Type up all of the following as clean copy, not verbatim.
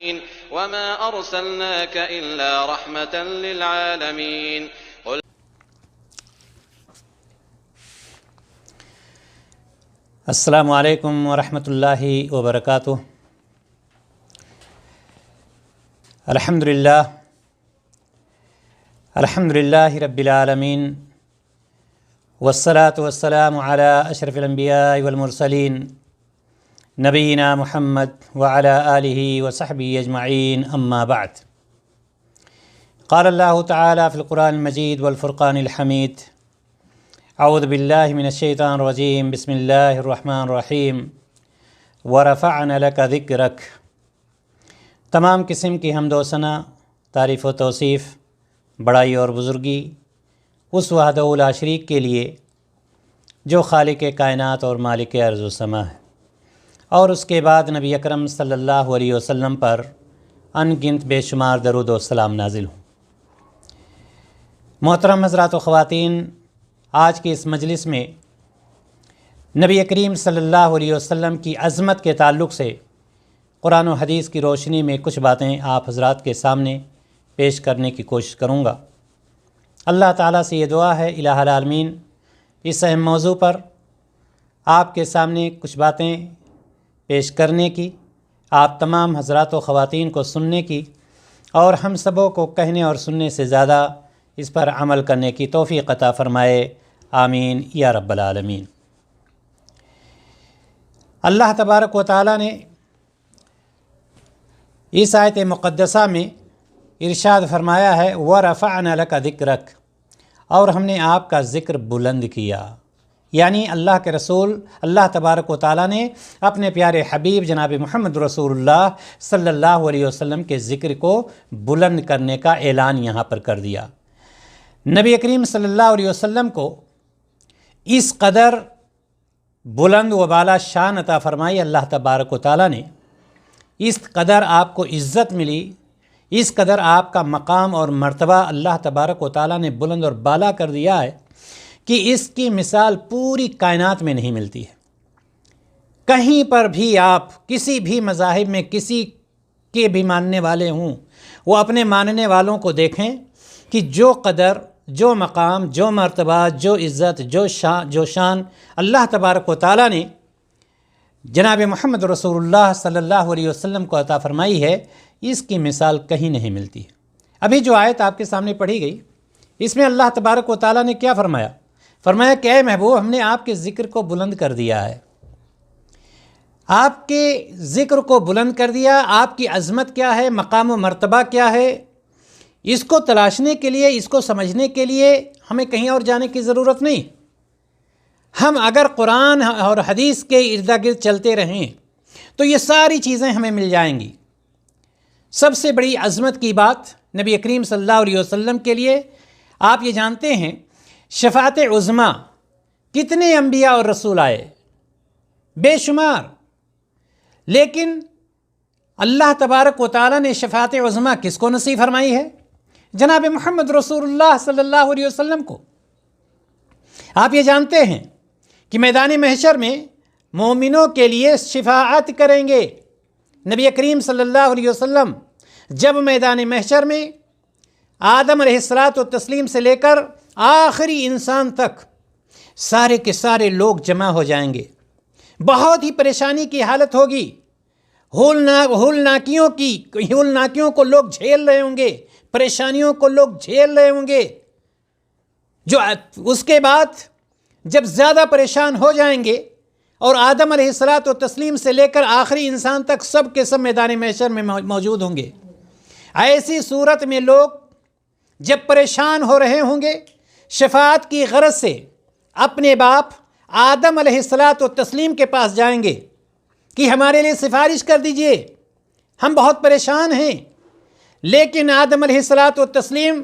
وما أرسلناك إلا رحمة للعالمين. السلام علیکم ورحمۃ اللہ وبرکاتہ. الحمدللہ رب العالمین والصلاة والسلام علی اشرف الانبیاء والمرسلین نبینا محمد وعلی آلہ وصحبہ اجمعین، اما بعد. قال اللہ تعالی فی القرآن المجید والفرقان الحمید: اعوذ باللہ من الشیطان الرجیم، بسم اللہ الرحمن الرحیم. ورفعنا لک ذکرک. تمام قسم کی حمد و ثنا، تعریف و توصیف، بڑائی اور بزرگی اس وحدہ لا شریک کے لیے جو خالق کائنات اور مالک ارض و سما ہے، اور اس کے بعد نبی اکرم صلی اللہ علیہ وسلم پر ان گنت بے شمار درود و سلام نازل ہوں. محترم حضرات و خواتین، آج کے اس مجلس میں نبی کریم صلی اللہ علیہ وسلم کی عظمت کے تعلق سے قرآن و حدیث کی روشنی میں کچھ باتیں آپ حضرات کے سامنے پیش کرنے کی کوشش کروں گا. اللہ تعالیٰ سے یہ دعا ہے الہ العالمین اس اہم موضوع پر آپ کے سامنے کچھ باتیں پیش کرنے کی، آپ تمام حضرات و خواتین کو سننے کی، اور ہم سبوں کو کہنے اور سننے سے زیادہ اس پر عمل کرنے کی توفیق عطا فرمائے، آمین یا رب العالمین. اللہ تبارک و تعالیٰ نے اس آیت مقدسہ میں ارشاد فرمایا ہے وَرَفَعْنَا لَكَ ذِكْرَكَ، اور ہم نے آپ کا ذکر بلند کیا. یعنی اللہ کے رسول اللہ تبارک و تعالیٰ نے اپنے پیارے حبیب جناب محمد رسول اللہ صلی اللہ علیہ وسلم کے ذکر کو بلند کرنے کا اعلان یہاں پر کر دیا. نبی کریم صلی اللہ علیہ وسلم کو اس قدر بلند و بالا شان عطا فرمائی اللہ تبارک و تعالیٰ نے، اس قدر آپ کو عزت ملی، اس قدر آپ کا مقام اور مرتبہ اللہ تبارک و تعالیٰ نے بلند اور بالا کر دیا ہے کہ اس کی مثال پوری کائنات میں نہیں ملتی ہے. کہیں پر بھی آپ کسی بھی مذاہب میں کسی کے بھی ماننے والے ہوں، وہ اپنے ماننے والوں کو دیکھیں کہ جو قدر، جو مقام، جو مرتبہ، جو عزت، جو شان اللہ تبارک و تعالیٰ نے جناب محمد رسول اللہ صلی اللہ علیہ وسلم کو عطا فرمائی ہے، اس کی مثال کہیں نہیں ملتی ہے. ابھی جو آیت آپ کے سامنے پڑھی گئی، اس میں اللہ تبارک و تعالیٰ نے کیا فرمایا؟ فرمایا کہ اے محبوب، ہم نے آپ کے ذکر کو بلند کر دیا ہے. آپ کے ذکر کو بلند کر دیا. آپ کی عظمت کیا ہے، مقام و مرتبہ کیا ہے، اس کو تلاشنے کے لیے، اس کو سمجھنے کے لیے ہمیں کہیں اور جانے کی ضرورت نہیں. ہم اگر قرآن اور حدیث کے ارد گرد چلتے رہیں تو یہ ساری چیزیں ہمیں مل جائیں گی. سب سے بڑی عظمت کی بات نبی کریم صلی اللہ علیہ وسلم کے لیے آپ یہ جانتے ہیں، شفاعت عظمیٰ. کتنے انبیاء اور رسول آئے، بے شمار، لیکن اللہ تبارک و تعالیٰ نے شفاعت عظمیٰ کس کو نصیب فرمائی ہے؟ جناب محمد رسول اللہ صلی اللہ علیہ وسلم کو. آپ یہ جانتے ہیں کہ میدان محشر میں مومنوں کے لیے شفاعت کریں گے نبی کریم صلی اللہ علیہ وسلم. جب میدان محشر میں آدم علیہ الصلاۃ والتسلیم سے لے کر آخری انسان تک سارے کے سارے لوگ جمع ہو جائیں گے، بہت ہی پریشانی کی حالت ہوگی. ہولناکیوں کو لوگ جھیل رہے ہوں گے، پریشانیوں کو لوگ جھیل رہے ہوں گے. جو اس کے بعد جب زیادہ پریشان ہو جائیں گے اور آدم علیہ الصلاۃ والتسلیم سے لے کر آخری انسان تک سب کے سب میدان محشر میں موجود ہوں گے. ایسی صورت میں لوگ جب پریشان ہو رہے ہوں گے، شفاعت کی غرض سے اپنے باپ آدم علیہ الصلاۃ والتسلیم کے پاس جائیں گے کہ ہمارے لیے سفارش کر دیجئے، ہم بہت پریشان ہیں. لیکن آدم علیہ الصلاۃ والتسلیم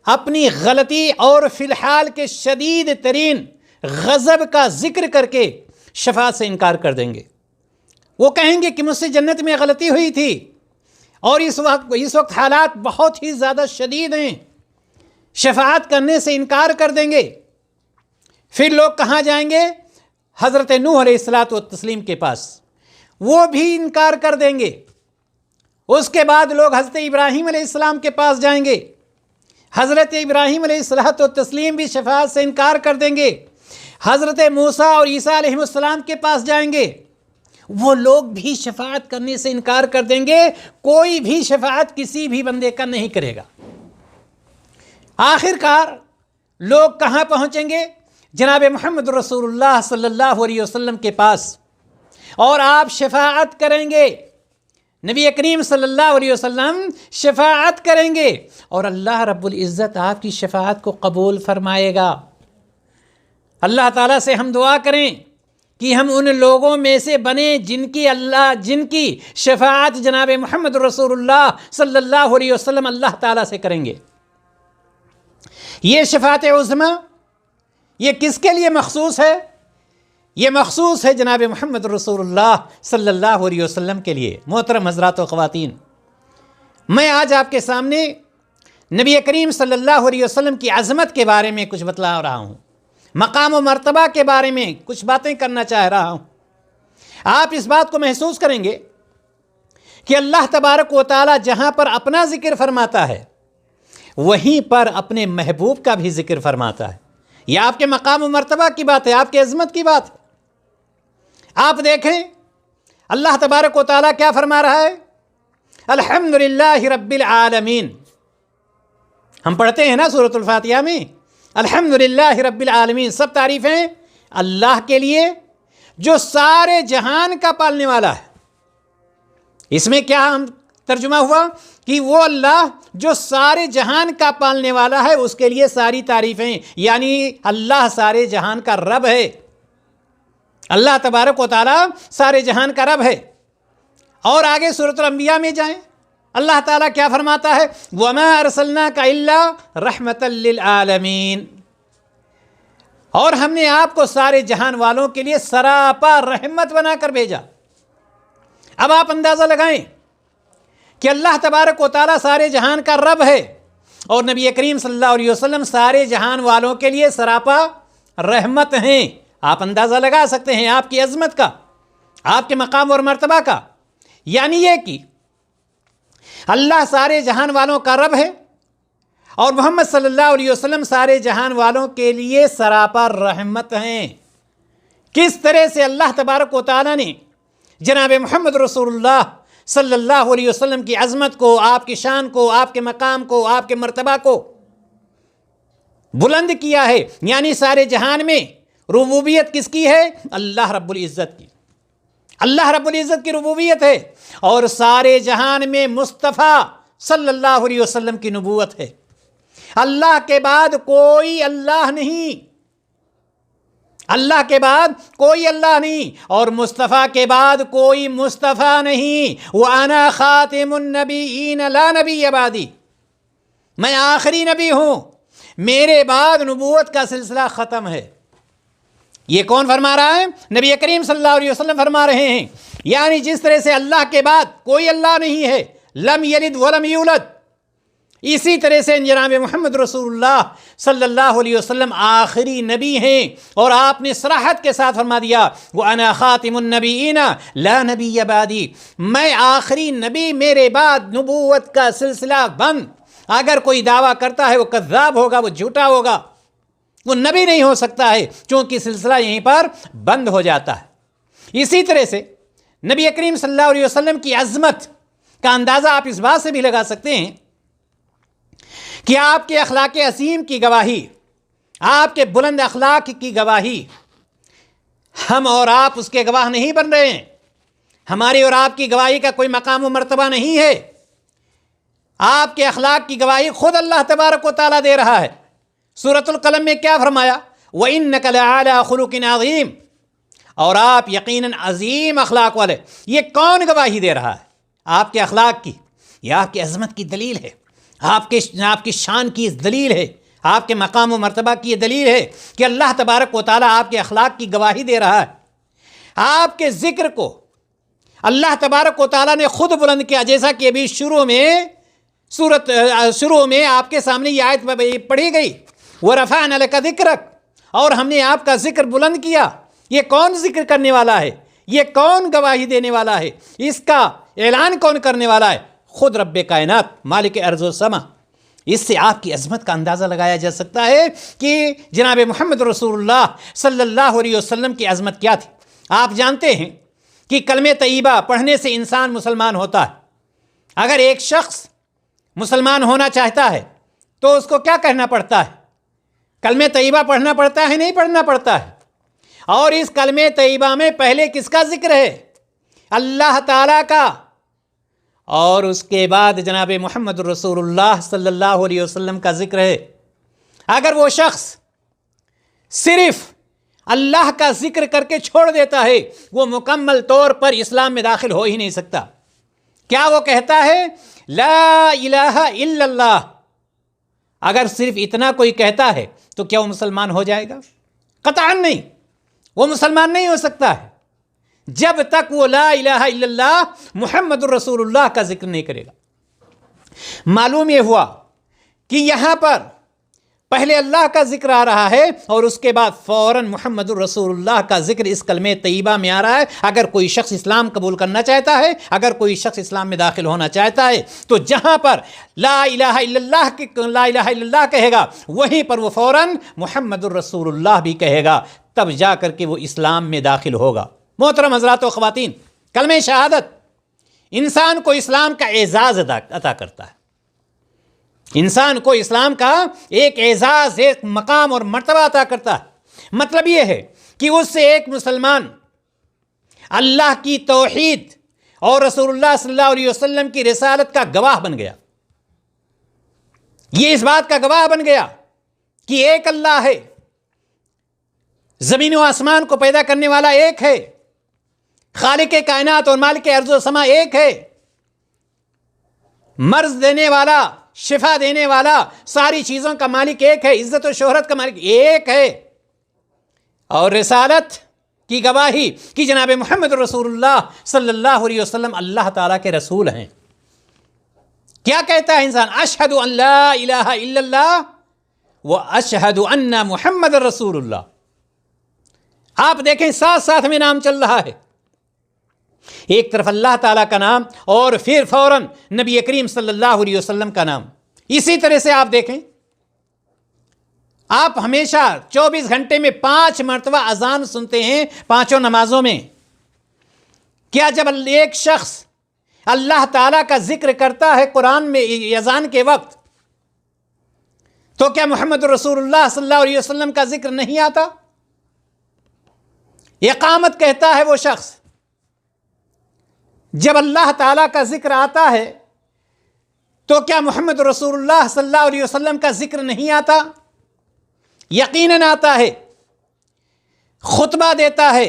اپنی غلطی اور فی الحال کے شدید ترین غضب کا ذکر کر کے شفاعت سے انکار کر دیں گے. وہ کہیں گے کہ مجھ سے جنت میں غلطی ہوئی تھی اور اس وقت حالات بہت ہی زیادہ شدید ہیں، شفاعت کرنے سے انکار کر دیں گے. پھر لوگ کہاں جائیں گے؟ حضرت نوح علیہ الصلاۃ والتسلیم کے پاس. وہ بھی انکار کر دیں گے. اس کے بعد لوگ حضرت ابراہیم علیہ السلام کے پاس جائیں گے، حضرت ابراہیم علیہ الصلوۃ والتسلیم بھی شفاعت سے انکار کر دیں گے، حضرت موسیٰ اور عیسیٰ علیہ السلام کے پاس جائیں گے، وہ لوگ بھی شفاعت کرنے سے انکار کر دیں گے، کوئی بھی شفاعت کسی بھی بندے کا نہیں کرے گا۔ آخر کار لوگ کہاں پہنچیں گے؟ جناب محمد رسول اللہ صلی اللہ علیہ وسلم کے پاس، اور آپ شفاعت کریں گے، نبی کریم صلی اللہ علیہ وسلم شفاعت کریں گے، اور اللہ رب العزت آپ کی شفاعت کو قبول فرمائے گا۔ اللہ تعالیٰ سے ہم دعا کریں کہ ہم ان لوگوں میں سے بنیں جن کی شفاعت جناب محمد رسول اللہ صلی اللہ علیہ وسلم اللہ تعالیٰ سے کریں گے۔ یہ شفاعت عظمی یہ کس کے لیے مخصوص ہے؟ یہ مخصوص ہے جناب محمد رسول اللہ صلی اللہ علیہ وسلم کے لیے۔ محترم حضرات و خواتین، میں آج آپ کے سامنے نبی کریم صلی اللہ علیہ وسلم کی عظمت کے بارے میں کچھ بتلا رہا ہوں، مقام و مرتبہ کے بارے میں کچھ باتیں کرنا چاہ رہا ہوں۔ آپ اس بات کو محسوس کریں گے کہ اللہ تبارک و تعالی جہاں پر اپنا ذکر فرماتا ہے وہیں پر اپنے محبوب کا بھی ذکر فرماتا ہے۔ یہ آپ کے مقام و مرتبہ کی بات ہے، آپ کے عظمت کی بات ہے۔ آپ دیکھیں اللہ تبارک و تعالیٰ کیا فرما رہا ہے؟ الحمدللہ رب العالمین۔ ہم پڑھتے ہیں نا سورۃ الفاتحہ میں الحمدللہ رب العالمین، سب تعریفیں اللہ کے لیے جو سارے جہان کا پالنے والا ہے۔ اس میں کیا ترجمہ ہوا کہ وہ اللہ جو سارے جہان کا پالنے والا ہے، اس کے لیے ساری تعریفیں، یعنی اللہ سارے جہان کا رب ہے، اللہ تبارک و تعالیٰ سارے جہان کا رب ہے۔ اور آگے سورۃ الانبیاء میں جائیں، اللہ تعالیٰ کیا فرماتا ہے؟ وَمَا أَرْسَلْنَاكَ إِلَّا رَحْمَةً لِّلْعَالَمِينَ، اور ہم نے آپ کو سارے جہان والوں کے لیے سراپا رحمت بنا کر بھیجا۔ اب آپ اندازہ لگائیں کہ اللہ تبارک و تعالیٰ سارے جہان کا رب ہے، اور نبی کریم صلی اللہ علیہ وسلم سارے جہان والوں کے لیے سراپا رحمت ہیں۔ آپ اندازہ لگا سکتے ہیں آپ کی عظمت کا، آپ کے مقام اور مرتبہ کا۔ یعنی یہ کہ اللہ سارے جہان والوں کا رب ہے، اور محمد صلی اللہ علیہ وسلم سارے جہان والوں کے لیے سراپا رحمت ہیں۔ کس طرح سے اللہ تبارک و تعالیٰ نے جناب محمد رسول اللہ صلی اللہ علیہ وسلم کی عظمت کو، آپ کی شان کو، آپ کے مقام کو، آپ کے مرتبہ کو بلند کیا ہے۔ یعنی سارے جہان میں ربوبیت کس کی ہے؟ اللہ رب العزت کی، اللہ رب العزت کی ربوبیت ہے، اور سارے جہان میں مصطفیٰ صلی اللہ علیہ وسلم کی نبوت ہے۔ اللہ کے بعد کوئی اللہ نہیں، اللہ کے بعد کوئی اللہ نہیں، اور مصطفیٰ کے بعد کوئی مصطفیٰ نہیں۔ وَأَنَا خَاتِمُ النَّبِيِّينَ لَا نَبِيَّ بَعْدِي، میں آخری نبی ہوں، میرے بعد نبوت کا سلسلہ ختم ہے۔ یہ کون فرما رہا ہے؟ نبی کریم صلی اللہ علیہ وسلم فرما رہے ہیں۔ یعنی جس طرح سے اللہ کے بعد کوئی اللہ نہیں ہے، لم یلد ولم یولد، اسی طرح سے جناب محمد رسول اللہ صلی اللہ علیہ وسلم آخری نبی ہیں، اور آپ نے صراحت کے ساتھ فرما دیا وَأَنَا خَاتِمُ النَّبِيِّينَ لَا نَبِيَّ بَعْدِي، میں آخری نبی، میرے بعد نبوت کا سلسلہ بند۔ اگر کوئی دعویٰ کرتا ہے وہ کذاب ہوگا، وہ جھوٹا ہوگا، وہ نبی نہیں ہو سکتا ہے، چونکہ سلسلہ یہیں پر بند ہو جاتا ہے۔ اسی طرح سے نبی کریم صلی اللہ علیہ وسلم کی عظمت کا اندازہ آپ اس بات سے بھی لگا سکتے ہیں کہ آپ کے اخلاق عظیم کی گواہی، آپ کے بلند اخلاق کی گواہی، ہم اور آپ اس کے گواہ نہیں بن رہے ہیں، ہماری اور آپ کی گواہی کا کوئی مقام و مرتبہ نہیں ہے۔ آپ کے اخلاق کی گواہی خود اللہ تبارک و تعالیٰ دے رہا ہے۔ سورۃ القلم میں کیا فرمایا؟ وَإِنَّكَ لَعَلَىٰ خُلُقٍ عَظِيمٍ، اور آپ یقیناً عظیم اخلاق والے۔ یہ کون گواہی دے رہا ہے؟ آپ کے اخلاق کی، یہ آپ کی عظمت کی دلیل ہے، آپ کی شان کی دلیل ہے، آپ کے مقام و مرتبہ کی یہ دلیل ہے کہ اللہ تبارک و تعالیٰ آپ کے اخلاق کی گواہی دے رہا ہے۔ آپ کے ذکر کو اللہ تبارک و تعالیٰ نے خود بلند کیا، جیسا کہ ابھی شروع میں آپ کے سامنے یہ آیت پڑھی گئی وَرَفَعْنَا لَكَ ذِكْرَكَ، اور ہم نے آپ کا ذکر بلند کیا۔ یہ کون ذکر کرنے والا ہے؟ یہ کون گواہی دینے والا ہے؟ اس کا اعلان کون کرنے والا ہے؟ خود رب کائنات مالک ارض و سما، اس سے آپ کی عظمت کا اندازہ لگایا جا سکتا ہے کہ جناب محمد رسول اللہ صلی اللہ علیہ وسلم کی عظمت کیا تھی۔ آپ جانتے ہیں کہ کلمہ طیبہ پڑھنے سے انسان مسلمان ہوتا ہے۔ اگر ایک شخص مسلمان ہونا چاہتا ہے تو اس کو کیا کہنا پڑتا ہے؟ کلمہ طیبہ پڑھنا پڑتا ہے، نہیں پڑھنا پڑتا ہے؟ اور اس کلمہ طیبہ میں پہلے کس کا ذکر ہے؟ اللہ تعالیٰ کا، اور اس کے بعد جناب محمد رسول اللہ صلی اللہ علیہ وسلم کا ذکر ہے۔ اگر وہ شخص صرف اللہ کا ذکر کر کے چھوڑ دیتا ہے، وہ مکمل طور پر اسلام میں داخل ہو ہی نہیں سکتا۔ کیا وہ کہتا ہے لا الہ الا اللہ؟ اگر صرف اتنا کوئی کہتا ہے تو کیا وہ مسلمان ہو جائے گا؟ قطعاً نہیں، وہ مسلمان نہیں ہو سکتا ہے جب تک وہ لا الہ الا اللہ محمد الرسول اللہ کا ذکر نہیں کرے گا۔ معلوم یہ ہوا کہ یہاں پر پہلے اللہ کا ذکر آ رہا ہے اور اس کے بعد فوراً محمد الرسول اللہ کا ذکر اس کلمہ طیبہ میں آ رہا ہے۔ اگر کوئی شخص اسلام قبول کرنا چاہتا ہے، اگر کوئی شخص اسلام میں داخل ہونا چاہتا ہے، تو جہاں پر لا الہ الا اللہ کہے گا وہیں پر وہ فوراً محمد الرسول اللہ بھی کہے گا، تب جا کر کے وہ اسلام میں داخل ہوگا۔ محترم حضرات و خواتین، کلمہ شہادت انسان کو اسلام کا اعزاز عطا کرتا ہے۔ انسان کو اسلام کا ایک اعزاز، ایک مقام اور مرتبہ عطا کرتا ہے۔ مطلب یہ ہے کہ اس سے ایک مسلمان اللہ کی توحید اور رسول اللہ صلی اللہ علیہ وسلم کی رسالت کا گواہ بن گیا۔ یہ اس بات کا گواہ بن گیا کہ ایک اللہ ہے، زمین و آسمان کو پیدا کرنے والا ایک ہے، خالق کائنات اور مالک ارض و سما ایک ہے، مرض دینے والا، شفا دینے والا، ساری چیزوں کا مالک ایک ہے، عزت و شہرت کا مالک ایک ہے، اور رسالت کی گواہی کہ جناب محمد رسول اللہ صلی اللہ علیہ وسلم اللہ تعالیٰ کے رسول ہیں۔ کیا کہتا ہے انسان؟ اشہد ان لا الہ الا اللہ و اشہد ان محمد رسول اللہ۔ آپ دیکھیں ساتھ ساتھ میں نام چل رہا ہے، ایک طرف اللہ تعالیٰ کا نام اور پھر فوراً نبی کریم صلی اللہ علیہ وسلم کا نام۔ اسی طرح سے آپ دیکھیں، آپ ہمیشہ 24 گھنٹے میں 5 مرتبہ اذان سنتے ہیں پانچوں نمازوں میں۔ کیا جب ایک شخص اللہ تعالیٰ کا ذکر کرتا ہے قرآن میں اذان کے وقت، تو کیا محمد رسول اللہ صلی اللہ علیہ وسلم کا ذکر نہیں آتا؟ اقامت کہتا ہے وہ شخص، جب اللہ تعالیٰ کا ذکر آتا ہے تو کیا محمد رسول اللہ صلی اللہ علیہ وسلم کا ذکر نہیں آتا؟ یقیناً آتا ہے۔ خطبہ دیتا ہے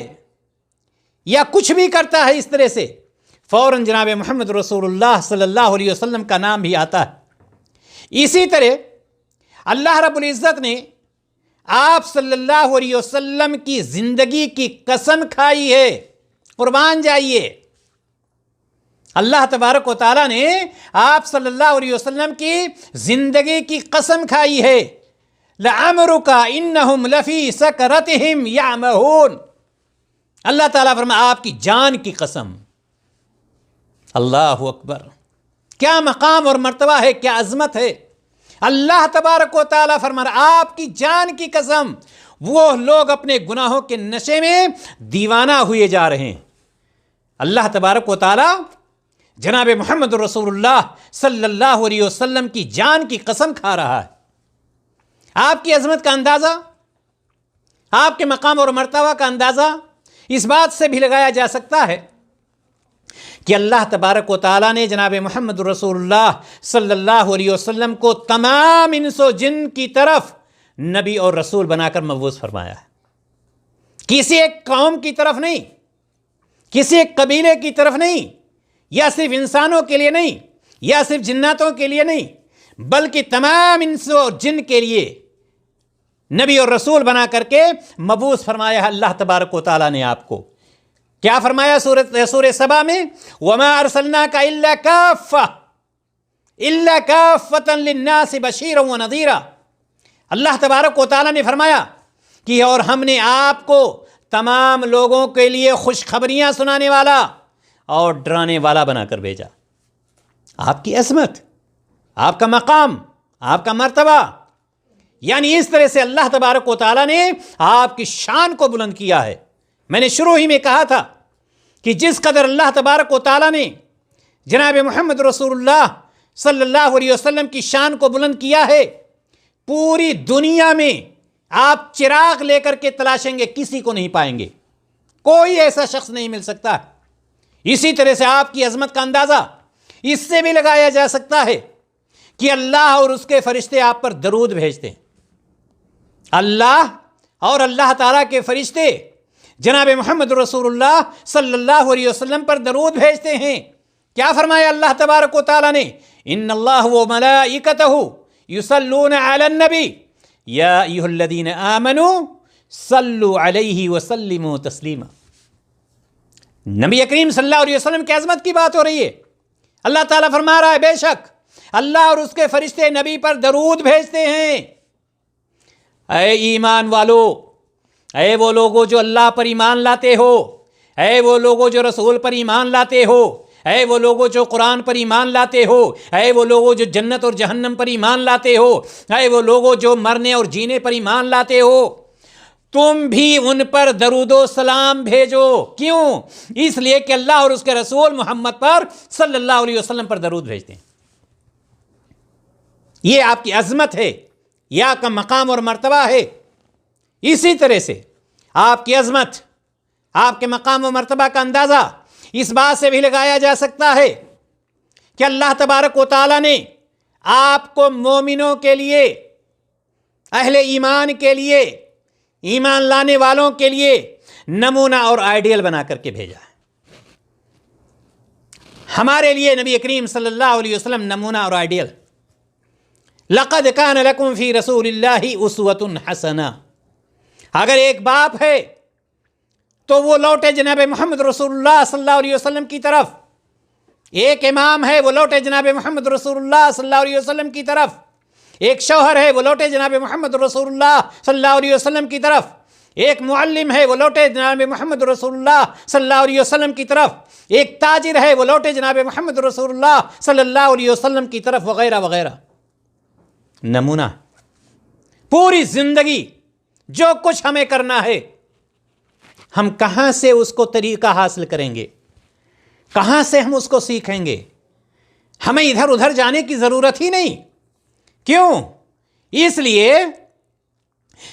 یا کچھ بھی کرتا ہے اس طرح سے، فوراً جناب محمد رسول اللہ صلی اللہ علیہ وسلم کا نام بھی آتا ہے۔ اسی طرح اللہ رب العزت نے آپ صلی اللہ علیہ وسلم کی زندگی کی قسم کھائی ہے، قربان جائیے۔ اللہ تبارک و تعالیٰ نے آپ صلی اللہ علیہ وسلم کی زندگی کی قسم کھائی ہے، لَعَمْرُكَ إِنَّهُمْ لَفِي سَكْرَتِهِمْ يَعْمَهُونَ۔ اللہ تعالیٰ فرمایا آپ کی جان کی قسم۔ اللہ اکبر، کیا مقام اور مرتبہ ہے، کیا عظمت ہے۔ اللہ تبارک و تعالیٰ فرمایا آپ کی جان کی قسم، وہ لوگ اپنے گناہوں کے نشے میں دیوانہ ہوئے جا رہے ہیں۔ اللہ تبارک و تعالیٰ جناب محمد رسول اللہ صلی اللہ علیہ وسلم کی جان کی قسم کھا رہا ہے۔ آپ کی عظمت کا اندازہ، آپ کے مقام اور مرتبہ کا اندازہ اس بات سے بھی لگایا جا سکتا ہے کہ اللہ تبارک و تعالیٰ نے جناب محمد رسول اللہ صلی اللہ علیہ وسلم کو تمام انس و جن کی طرف نبی اور رسول بنا کر مبعوث فرمایا ہے۔ کسی ایک قوم کی طرف نہیں، کسی ایک قبیلے کی طرف نہیں، یا صرف انسانوں کے لیے نہیں، یا صرف جناتوں کے لیے نہیں، بلکہ تمام انس و جن کے لیے نبی اور رسول بنا کر کے مبعوث فرمایا ہے اللہ تبارک و تعالیٰ نے آپ کو۔ کیا فرمایا سورہ سبا میں؟ وَمَا أَرْسَلْنَاكَ إِلَّا كَافَّةً لِلنَّاسِ بَشِيرًا وَنَذِيرًا۔ اللہ تبارک و تعالیٰ نے فرمایا کہ اور ہم نے آپ کو تمام لوگوں کے لیے خوشخبریاں سنانے والا اور ڈرانے والا بنا کر بھیجا۔ آپ کی عظمت، آپ کا مقام، آپ کا مرتبہ، یعنی اس طرح سے اللہ تبارک و تعالیٰ نے آپ کی شان کو بلند کیا ہے۔ میں نے شروع ہی میں کہا تھا کہ جس قدر اللہ تبارک و تعالیٰ نے جناب محمد رسول اللہ صلی اللہ علیہ وسلم کی شان کو بلند کیا ہے، پوری دنیا میں آپ چراغ لے کر کے تلاشیں گے کسی کو نہیں پائیں گے، کوئی ایسا شخص نہیں مل سکتا۔ اسی طرح سے آپ کی عظمت کا اندازہ اس سے بھی لگایا جا سکتا ہے کہ اللہ اور اس کے فرشتے آپ پر درود بھیجتے ہیں۔ اللہ اور اللہ تعالیٰ کے فرشتے جناب محمد رسول اللہ صلی اللہ علیہ وسلم پر درود بھیجتے ہیں۔ کیا فرمایا اللہ تبارک و تعالیٰ نے؟ ان اللہ و ملائکتہ یصلون علی النبی یا ایھا الذین آمنوا صلوا علیہ وسلموا تسلیما۔ نبی کریم صلی اللہ علیہ وسلم کی عظمت کی بات ہو رہی ہے۔ اللہ تعالیٰ فرما رہا ہے بے شک اللہ اور اس کے فرشتے نبی پر درود بھیجتے ہیں۔ اے ایمان والو، اے وہ لوگوں جو اللہ پر ایمان لاتے ہو، اے وہ لوگوں جو رسول پر ایمان لاتے ہو، اے وہ لوگوں جو قرآن پر ایمان لاتے ہو، اے وہ لوگوں جو جنت اور جہنم پر ایمان لاتے ہو، اے وہ لوگوں جو مرنے اور جینے پر ایمان لاتے ہو، تم بھی ان پر درود و سلام بھیجو۔ کیوں؟ اس لیے کہ اللہ اور اس کے رسول محمد پر صلی اللہ علیہ وسلم پر درود بھیجتے ہیں۔ یہ آپ کی عظمت ہے، یہ آپ کا مقام اور مرتبہ ہے۔ اسی طرح سے آپ کی عظمت، آپ کے مقام و مرتبہ کا اندازہ اس بات سے بھی لگایا جا سکتا ہے کہ اللہ تبارک و تعالیٰ نے آپ کو مومنوں کے لیے، اہل ایمان کے لیے، ایمان لانے والوں کے لیے نمونہ اور آئیڈیل بنا کر کے بھیجا ہے۔ ہمارے لیے نبی کریم صلی اللہ علیہ وسلم نمونہ اور آئیڈیل۔ لقد کان لکم فی رسول اللہ اسوۃ حسنہ۔ اگر ایک باپ ہے تو وہ لوٹے جناب محمد رسول اللہ صلی اللہ علیہ وسلم کی طرف، ایک امام ہے وہ لوٹے جناب محمد رسول اللہ صلی اللہ علیہ وسلم کی طرف، ایک شوہر ہے وہ لوٹے جناب محمد رسول اللہ صلی اللہ علیہ وسلم کی طرف، ایک معلم ہے وہ لوٹے جناب محمد رسول اللہ صلی اللہ علیہ وسلم کی طرف، ایک تاجر ہے وہ لوٹے جناب محمد رسول اللہ صلی اللہ علیہ وسلم کی طرف، وغیرہ وغیرہ۔ نمونہ، پوری زندگی جو کچھ ہمیں کرنا ہے، ہم کہاں سے اس کو طریقہ حاصل کریں گے، کہاں سے ہم اس کو سیکھیں گے؟ ہمیں ادھر ادھر جانے کی ضرورت ہی نہیں۔ کیوں؟ اس لیے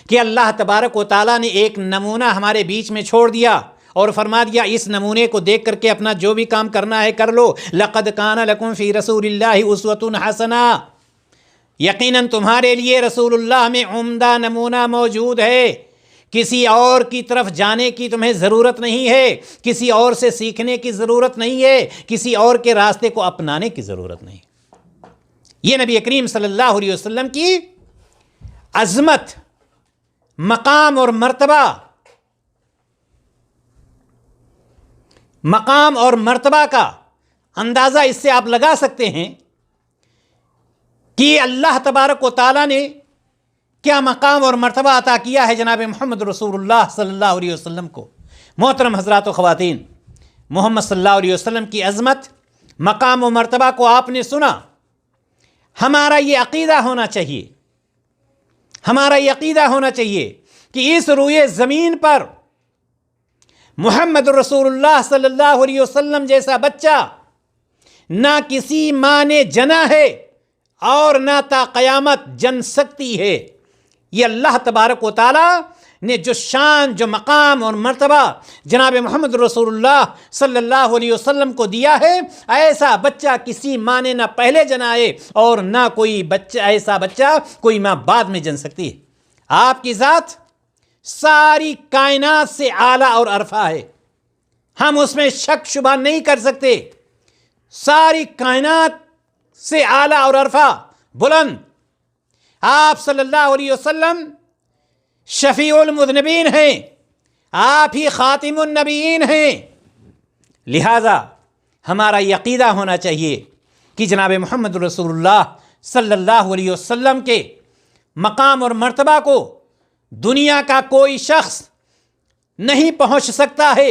کہ اللہ تبارک و تعالیٰ نے ایک نمونہ ہمارے بیچ میں چھوڑ دیا اور فرما دیا اس نمونے کو دیکھ کر کے اپنا جو بھی کام کرنا ہے کر لو۔ لقد کان لکم فی رسول اللہ اسوۃ حسنہ، یقیناً تمہارے لیے رسول اللہ میں عمدہ نمونہ موجود ہے۔ کسی اور کی طرف جانے کی تمہیں ضرورت نہیں ہے، کسی اور سے سیکھنے کی ضرورت نہیں ہے، کسی اور کے راستے کو اپنانے کی ضرورت نہیں۔ یہ نبی کریم صلی اللہ علیہ وسلم کی عظمت، مقام اور مرتبہ، مقام اور مرتبہ کا اندازہ اس سے آپ لگا سکتے ہیں کہ اللہ تبارک و تعالیٰ نے کیا مقام اور مرتبہ عطا کیا ہے جناب محمد رسول اللہ صلی اللہ علیہ وسلم کو۔ محترم حضرات و خواتین، محمد صلی اللہ علیہ وسلم کی عظمت، مقام و مرتبہ کو آپ نے سنا۔ ہمارا یہ عقیدہ ہونا چاہیے، ہمارا یہ عقیدہ ہونا چاہیے کہ اس روئے زمین پر محمد رسول اللہ صلی اللہ علیہ وسلم جیسا بچہ نہ کسی ماں نے جنا ہے اور نہ تا قیامت جن سکتی ہے۔ یہ اللہ تبارک و تعالیٰ نے جو شان، جو مقام اور مرتبہ جناب محمد رسول اللہ صلی اللہ علیہ وسلم کو دیا ہے، ایسا بچہ کسی ماں نے نہ پہلے جنا ہے اور نہ کوئی بچہ، ایسا بچہ کوئی ماں بعد میں جن سکتی ہے۔ آپ کی ذات ساری کائنات سے اعلیٰ اور عرفہ ہے، ہم اس میں شک شبہ نہیں کر سکتے۔ ساری کائنات سے اعلیٰ اور عرفہ، بلند۔ آپ صلی اللہ علیہ وسلم شفیع المذنبین ہیں، آپ ہی خاتم النبیین ہیں۔ لہذا ہمارا یہ عقیدہ ہونا چاہیے کہ جناب محمد رسول اللہ صلی اللہ علیہ وسلم کے مقام اور مرتبہ کو دنیا کا کوئی شخص نہیں پہنچ سکتا ہے۔